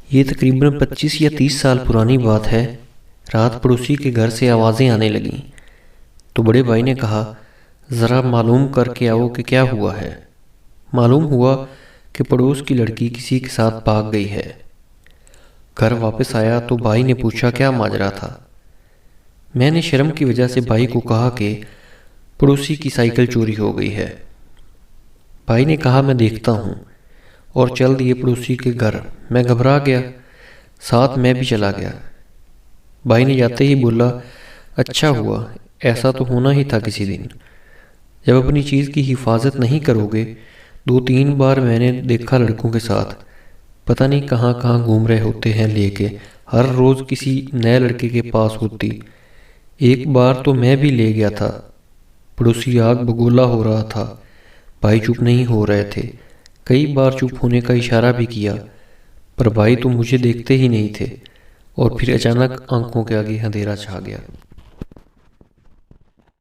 یہ تقریباً 25 یا 30 سال پرانی بات ہے۔ رات پڑوسی کے گھر سے آوازیں آنے لگیں تو بڑے بھائی نے کہا، ذرا معلوم کر کے آؤ کہ کیا ہوا ہے۔ معلوم ہوا کہ پڑوس کی لڑکی کسی کے ساتھ بھاگ گئی ہے۔ گھر واپس آیا تو بھائی نے پوچھا کیا ماجرا تھا۔ میں نے شرم کی وجہ سے بھائی کو کہا کہ پڑوسی کی سائیکل چوری ہو گئی ہے۔ بھائی نے کہا میں دیکھتا ہوں، اور چل دیے پڑوسی کے گھر۔ میں گھبرا گیا، ساتھ میں بھی چلا گیا۔ بھائی نے جاتے ہی بولا، اچھا ہوا، ایسا تو ہونا ہی تھا کسی دن۔ جب اپنی چیز کی حفاظت نہیں کرو گے۔ 2-3 بار میں نے دیکھا لڑکوں کے ساتھ، پتہ نہیں کہاں کہاں گھوم رہے ہوتے ہیں لے کے، ہر روز کسی نئے لڑکے کے پاس ہوتی۔ ایک بار تو میں بھی لے گیا تھا، پڑوسی آگ بگولا ہو رہا تھا، بھائی چپ نہیں ہو رہے تھے۔ کئی بار چپ ہونے کا اشارہ بھی کیا، پر بھائی تو مجھے دیکھتے ہی نہیں تھے، اور پھر اچانک آنکھوں کے آگے اندھیرا چھا گیا۔